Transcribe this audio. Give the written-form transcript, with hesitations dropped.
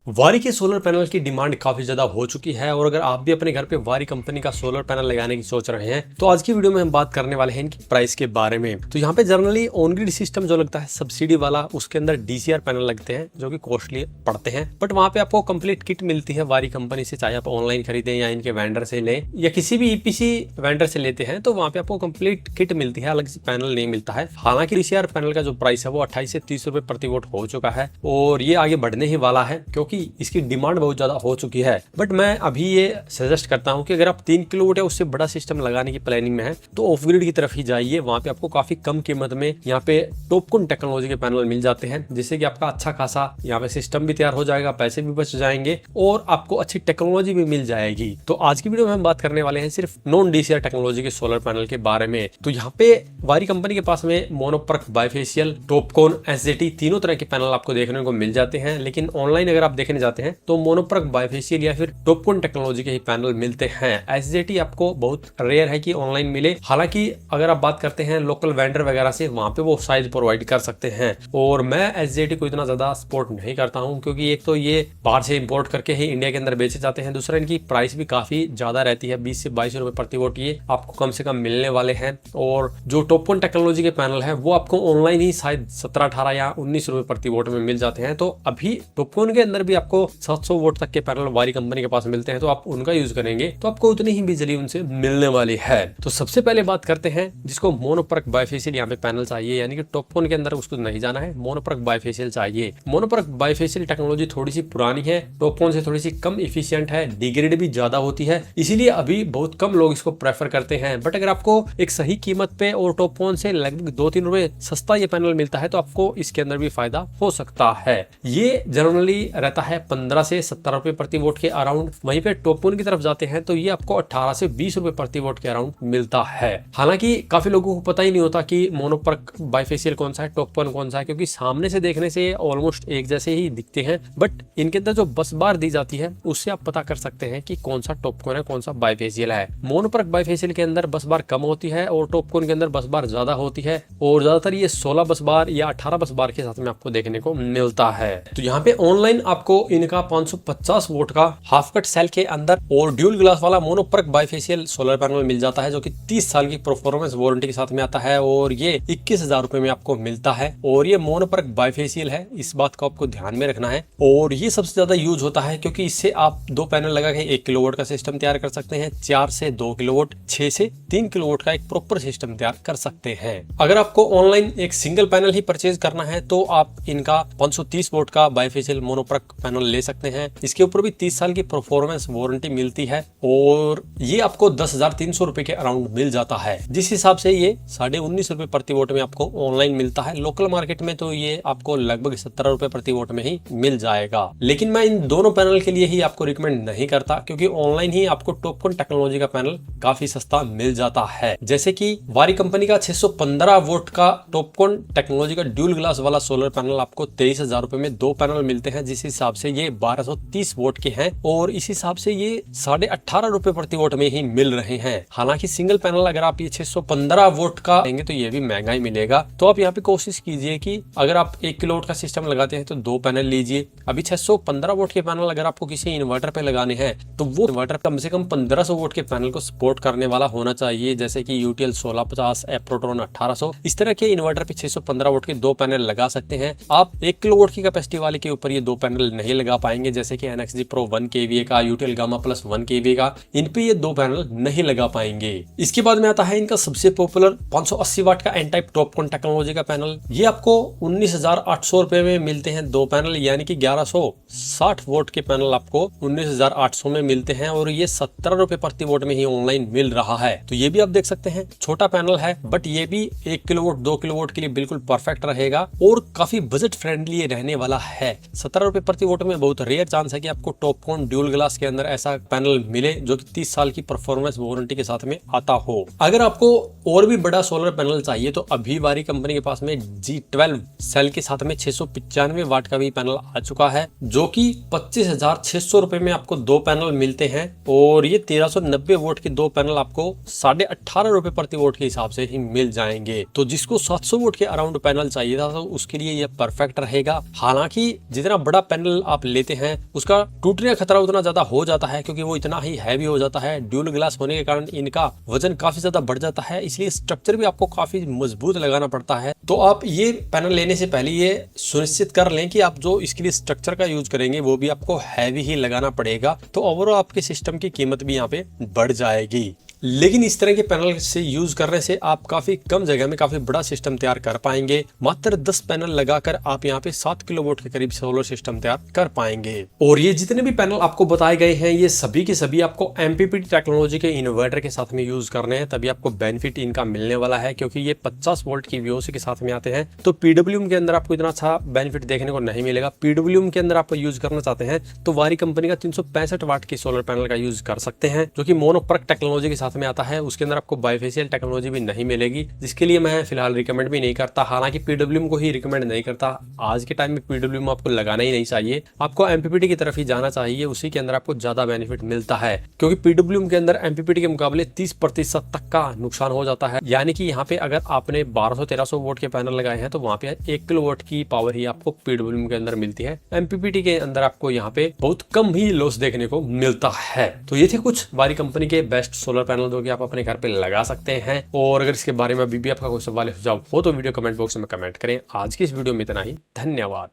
वारी के solar panel की डिमांड काफी ज्यादा हो चुकी है और अगर आप भी अपने घर पे वारी कंपनी का सोलर पैनल लगाने की सोच रहे हैं तो आज की वीडियो में हम बात करने वाले हैं इनकी प्राइस के बारे में। तो यहाँ पे जनरली ऑन ग्रिड सिस्टम जो लगता है सब्सिडी वाला, उसके अंदर डीसीआर पैनल लगते हैं जो कि कॉस्टली पड़ते हैं, बट वहाँ पे आपको कंप्लीट किट मिलती है वारी कंपनी से, चाहे आप ऑनलाइन खरीदें या इनके वेंडर से लें या किसी भी ईपीसी वेंडर से लेते हैं तो वहाँ पे आपको कंप्लीट किट मिलती है, अलग से पैनल नहीं मिलता है। हालांकि डीसीआर पैनल का जो प्राइस है वो 28 से 30 रुपए प्रति वोट हो चुका है और ये आगे बढ़ने ही वाला है क्योंकि इसकी डिमांड बहुत ज्यादा हो चुकी है। बट मैं अभी ये सजेस्ट करता हूं कि अगर आप 3 किलोवाट या उससे बड़ा सिस्टम लगाने की प्लानिंग में है तो ऑफ ग्रिड की तरफ ही जाइए। वहां पे आपको काफी कम कीमत में यहाँ पे टॉपकॉन टेक्नोलॉजी के पैनल मिल जाते हैं, जिससे कि आपका अच्छा खासा यहाँ पे सिस्टम भी तैयार हो जाएगा, पैसे भी बच जाएंगे और आपको अच्छी टेक्नोलॉजी भी मिल जाएगी। तो आज की वीडियो में हम बात करने वाले हैं सिर्फ नॉन डीसीआर टेक्नोलॉजी के सोलर पैनल के बारे में। तो यहाँ पे वारी कंपनी के पास में मोनोपर्क, बाइफेशियल, टॉपकॉन, एसजेटी तीनों तरह के पैनल आपको देखने को मिल जाते हैं। लेकिन ऑनलाइन अगर आप देखने जाते हैं तो मोनोपर्क, बाइफेशियल या फिर टॉपकॉन टेक्नोलॉजी के ही पैनल मिलते हैं। एसजेटी आपको बहुत रेयर है कि ऑनलाइन मिले। हालांकि अगर आप बात करते हैं लोकल वेंडर वगैरह से, वहां पे वो साइज प्रोवाइड कर सकते हैं और मैं एसजेटी को इतना ज्यादा सपोर्ट नहीं करता हूं क्योंकि एक तो ये बाहर से इंपोर्ट करके ही इंडिया के अंदर बेचे जाते हैं, दूसरा इनकी प्राइस भी काफी ज्यादा रहती है, 20 से 22 रुपए प्रति वोट ये आपको कम से कम मिलने वाले हैं। और जो टॉपकॉन टेक्नोलॉजी के पैनल है वो आपको ऑनलाइन ही शायद 17, 18 या 19 रुपए प्रति वोट में मिल जाते हैं। तो अभी टॉपकॉन के अंदर भी आपको 700 वोट तक के पैनल वारी कंपनी के पास मिलते हैं, तो आप उनका यूज करेंगे तो आपको उतनी ही बिजली उनसे मिलने वाली है। तो सबसे पहले बात करते हैं जिसको मोनोपर्क बाइफेशियल यहाँ पे पैनल चाहिए, यानी कि टॉपकॉन के अंदर उसको नहीं जाना है, मोनोपर्क बाइफेशियल चाहिए। मोनोपर्क बाइफेशियल टेक्नोलॉजी थोड़ी सी पुरानी है, टॉपकॉन से थोड़ी सी कम इफिशियंट है, डिग्रेड भी ज्यादा होती है, इसीलिए अभी बहुत कम लोग इसको प्रेफर करते हैं। बट अगर आपको एक सही कीमत पे और टॉपकॉन से लगभग 2-3 रुपए सस्ता ये पैनल मिलता है तो आपको इसके अंदर भी फायदा हो सकता है। ये जनरली रहता है 15 से 17 रुपए प्रति वोट के अराउंड। वहीं पे टॉपकॉन की तरफ जाते हैं तो ये आपको 18 से 20 रुपए प्रति वोट के अराउंड मिलता है। हालांकि काफी लोगों को पता ही नहीं होता कि मोनोपर्क बाइफेशियल कौन सा है, टॉपकॉन कौन सा है, क्योंकि सामने से देखने से ऑलमोस्ट एक जैसे ही दिखते हैं, बट इनके अंदर जो बस बार दी जाती है उससे आप पता कर सकते हैं कि कौन सा टॉपकॉन है, कौन सा बाइफेशियल है। मोनोपर्क बाइफेशियल के अंदर बस बार कम होती है और टॉपकॉन के अंदर बस बार ज्यादा होती है और ज्यादातर ये 16 बस बार या 18 बस बार के साथ में आपको देखने को मिलता है। तो यहाँ पे ऑनलाइन आपको इनका 550 वोट का हाफ कट सेल के अंदर और ड्यूल ग्लास वाला मोनोपर्क बाइफेशियल सोलर पैनल मिल जाता है जो कि 30 साल की परफॉर्मेंस वारंटी के साथ में आता है और ये 21,000 रुपए में आपको मिलता है। और ये मोनोपर्क बाइफेशियल है, इस बात को आपको ध्यान में रखना है। और ये सबसे ज्यादा यूज होता है क्योंकि इससे आप 2 पैनल लगा के 1 किलोवाट का सिस्टम तैयार कर सकते हैं, 4 से 2 किलोवाट, 6 से 3 किलोवाट का एक प्रॉपर सिस्टम तैयार कर सकते हैं। अगर आपको ऑनलाइन एक सिंगल पैनल ही परचेज करना है तो आप इनका 530 वोट का बाइफेशियल मोनोपर्क पैनल ले सकते हैं। इसके ऊपर भी 30 साल की परफॉर्मेंस वारंटी मिलती है और ये आपको 10,300 रुपए के अराउंड मिल जाता है, जिस हिसाब से ये 19.5 रुपए प्रति वोट में आपको ऑनलाइन मिलता है। लोकल मार्केट में तो ये आपको लगभग 17 रुपए प्रति वोट में ही मिल जाएगा। लेकिन मैं इन दोनों पैनल के लिए ही आपको रिकमेंड नहीं करता क्योंकि ऑनलाइन ही आपको टॉपकॉन टेक्नोलॉजी का पैनल काफी सस्ता मिल जाता है। जैसे कि वारी कंपनी का 615 वोट का टॉपकॉन टेक्नोलॉजी का ड्यूल ग्लास वाला सोलर पैनल आपको 23,000 रुपए में 2 पैनल मिलते हैं, जिस हिसाब से ये 1230 वोट के हैं और इस हिसाब से ये 18.5 रुपए प्रति वोट में ही मिल रहे हैं। हालांकि सिंगल पैनल अगर आप ये 615 वोट का लेंगे तो ये भी महंगा ही मिलेगा। तो आप यहाँ पे कोशिश कीजिए कि अगर आप 1 किलोवाट का सिस्टम लगाते हैं तो 2 पैनल लीजिए। अभी 615 वोट के पैनल अगर आपको किसी इन्वर्टर पे लगाने हैं तो वो इन्वर्टर कम से कम 1500 वोट के पैनल को सपोर्ट करने वाला होना चाहिए, जैसे कि यूटीएल 1650, एप्रोटॉन 1800, इस तरह के इन्वर्टर पे 615 वोट के 2 पैनल लगा सकते हैं। आप 1 किलोवाट की कैपेसिटी वाले के ऊपर ये 2 पैनल नहीं लगा पाएंगे, जैसे कि एनएक्सजी प्रो 1 केवीए का, यूटीएल गामा प्लस 1 केवीए का, इन पे ये 2 पैनल नहीं लगा पाएंगे। इसके बाद में आता है इनका सबसे पॉपुलर 580 वाट का एन टाइप टॉपकॉन टेक्नोलॉजी का पैनल। ये आपको 19,800 रुपए में मिलते हैं 2 पैनल, यानी कि 1160 वोट के पैनल आपको 19,800 में मिलते हैं और ये 17 रुपए प्रति वोट में ही ऑनलाइन मिल रहा है। तो ये भी आप देख सकते हैं, छोटा पैनल है बट ये भी 1 किलोवाट 2 किलोवाट के लिए बिल्कुल परफेक्ट रहेगा और काफी बजट फ्रेंडली रहने वाला है। 17 रुपए प्रति वोट में बहुत रेयर चांस है कि आपको टॉपकॉन ड्यूल ग्लास के अंदर ऐसा पैनल मिले जो कि 30 साल की परफॉर्मेंस वारंटी के साथ में आता हो। अगर आपको और भी बड़ा सोलर पैनल चाहिए तो अभी वारी कंपनी के पास में G12 सेल के साथ में 695 वाट का भी पैनल आ चुका है जो कि 25,600 रुपए में आपको 2 पैनल मिलते हैं और ये 1390 वोट के 2 पैनल आपको 18.5 रुपए प्रति वोट के हिसाब से ही मिल जाएंगे। तो जिसको 700 वोट के अराउंड पैनल चाहिए था तो उसके लिए ये परफेक्ट रहेगा। हालांकि जितना बड़ा पैनल पैनल आप लेते हैं उसका टूटने का खतरा उतना ज्यादा हो जाता है क्योंकि वो इतना ही हैवी हो जाता है। ड्यूल ग्लास होने के कारण इनका वजन काफी ज्यादा बढ़ जाता है, इसलिए स्ट्रक्चर भी आपको काफी मजबूत लगाना पड़ता है। तो आप ये पैनल लेने से पहले ये सुनिश्चित कर लें कि आप जो इसके लिए स्ट्रक्चर का यूज करेंगे वो भी आपको हैवी ही लगाना पड़ेगा, तो ओवरऑल आपके सिस्टम की कीमत भी यहाँ पे बढ़ जाएगी। लेकिन इस तरह के पैनल से यूज करने से आप काफी कम जगह में काफी बड़ा सिस्टम तैयार कर पाएंगे। मात्र 10 पैनल लगाकर आप यहाँ पे 7 किलोवाट के करीब सोलर सिस्टम तैयार कर पाएंगे। और ये जितने भी पैनल आपको बताए गए हैं ये सभी के सभी आपको MPPT टेक्नोलॉजी के इन्वर्टर के साथ में यूज करने हैं, तभी आपको बेनिफिट इनका मिलने वाला है, क्योंकि ये 50 वोल्ट की VOC के साथ में आते हैं। तो PWM के अंदर आपको इतना अच्छा बेनिफिट देखने को नहीं मिलेगा। PWM के अंदर आप यूज करना चाहते हैं तो वारी कंपनी का 365 वाट की सोलर पैनल का यूज कर सकते हैं, जो कि मोनोपर्क टेक्नोलॉजी के साथ में आता है। उसके अंदर आपको बाइफेशियल टेक्नोलॉजी भी नहीं मिलेगी, जिसके लिए मैं फिलहाल रिकमेंड भी नहीं करता। हालांकि PWM को ही रिकमेंड नहीं करता, आज के टाइम में PWM आपको लगाना ही नहीं चाहिए, आपको MPPT की तरफ ही जाना चाहिए। उसी के अंदर आपको ज्यादा बेनिफिट मिलता है, क्योंकि PWM के अंदर MPPT के मुकाबले 30% तक का नुकसान हो जाता है। यानी कि यहाँ पे अगर आपने 1200-1300 वोल्ट के पैनल लगाए हैं तो वहाँ पे 1 किलोवाट की पावर ही आपको PWM के अंदर मिलती है। MPPT के अंदर आपको यहाँ पे बहुत कम ही लॉस देखने को मिलता है। तो ये थे कुछ वारी कंपनी के बेस्ट सोलर पैनल जो कि आप अपने घर पे लगा सकते हैं। और अगर इसके बारे में अभी भी आपका कोई सवाल सुझाव हो तो वीडियो कमेंट बॉक्स में कमेंट करें। आज की इस वीडियो में इतना ही, धन्यवाद।